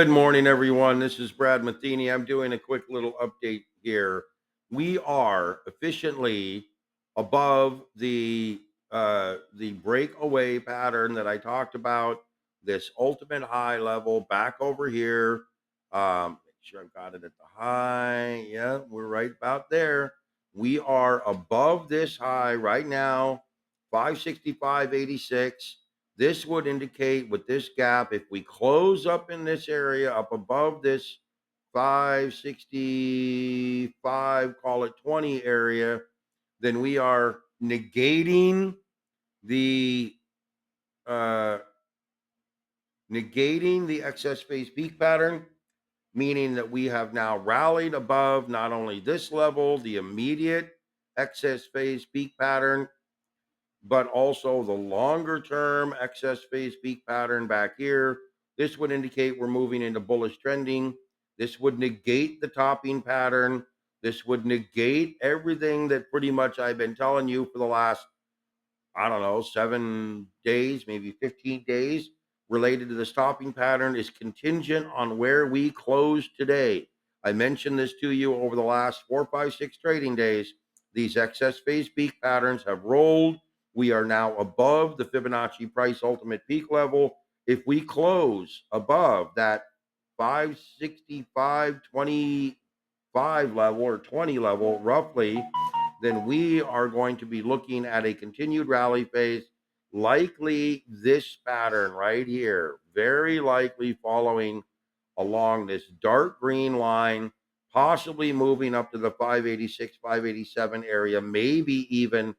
Good morning, everyone. This is Brad Matheny. I'm doing a quick little update here. We are efficiently above the breakaway pattern that I talked about. This ultimate high level back over here. Make sure I've got it at the high. Yeah, we're right about there. We are above this high right now, 565.86. This would indicate with this gap, if we close up in this area, up above this 565, call it 20 area, then we are negating the uh, excess phase peak pattern, meaning that we have now rallied above not only this level, the immediate excess phase peak pattern, but also the longer term excess phase peak pattern back here. This would indicate we're moving into bullish trending. This would negate the topping pattern. This would negate everything that pretty much I've been telling you for the last, I don't know, 7 days, maybe 15 days related to the stopping pattern is contingent on where we close today. I mentioned this to you over the last 4, 5, 6 trading days. These excess phase peak patterns have rolled. We are now above the Fibonacci price ultimate peak level. If we close above that 565.25 level or 20 level roughly, then we are going to be looking at a continued rally phase, likely this pattern right here, very likely following along this dark green line, possibly moving up to the 586, 587 area, maybe even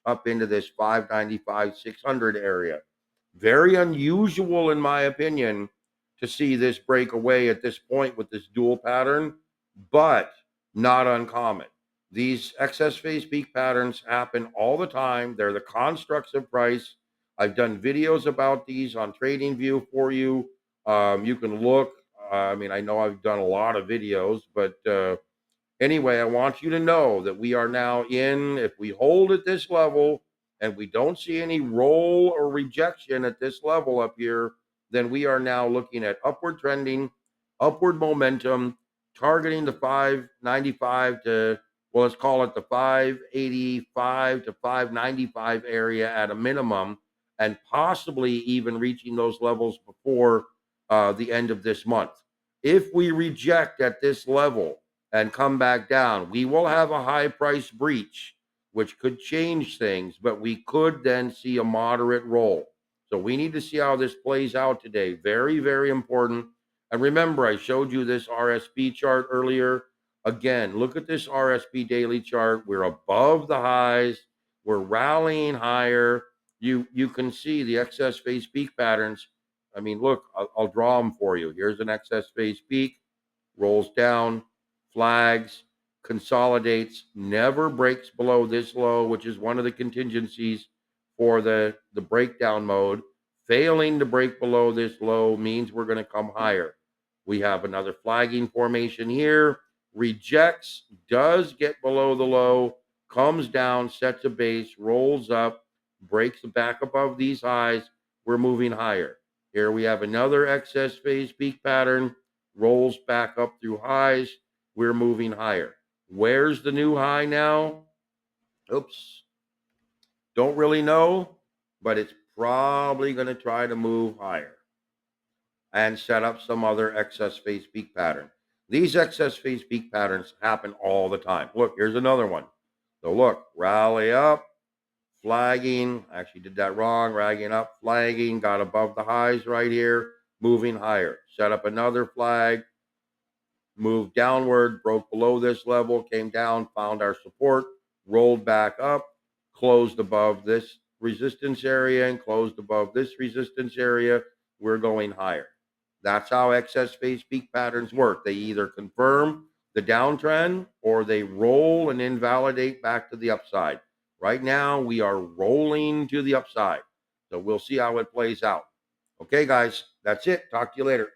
up into this 595, 600 area. Very unusual, in my opinion, to see this break away at this point with this dual pattern, but not uncommon. These excess phase peak patterns happen all the time. They're the constructs of price. I've done videos about these on TradingView for you. You can look. I know I've done a lot of videos, but anyway, I want you to know that we are now in, if we hold at this level and we don't see any roll or rejection at this level up here, then we are now looking at upward trending, upward momentum, targeting the 595 to, well, let's call it the 585 to 595 area at a minimum, and possibly even reaching those levels before the end of this month. If we reject at this level and come back down, we will have a high price breach, which could change things, but we could then see a moderate roll. So we need to see how this plays out today. Very, very important. And remember, I showed you this RSP chart earlier. Again, look at this RSP daily chart. We're above the highs. We're rallying higher. You can see the excess phase peak patterns. Look, I'll draw them for you. Here's an excess phase peak, rolls down, flags, consolidates, never breaks below this low, which is one of the contingencies for the breakdown mode. Failing to break below this low means we're going to come higher. We have another flagging formation here. Rejects, does get below the low, comes down, sets a base, rolls up, breaks back above these highs. We're moving higher. Here we have another excess phase peak pattern, rolls back up through highs. We're moving higher. Where's the new high now? Oops. Don't really know, but it's probably going to try to move higher and set up some other excess phase peak pattern. These excess phase peak patterns happen all the time. Look, here's another one. So look, rally up, flagging. Actually did that wrong. Ragging up, flagging, got above the highs right here, moving higher. Set up another flag, moved downward, broke below this level, came down, found our support, rolled back up, closed above this resistance area and closed above this resistance area. We're going higher. That's how excess phase peak patterns work. They either confirm the downtrend or they roll and invalidate back to the upside. Right now, we are rolling to the upside. So we'll see how it plays out. Okay, guys, that's it. Talk to you later.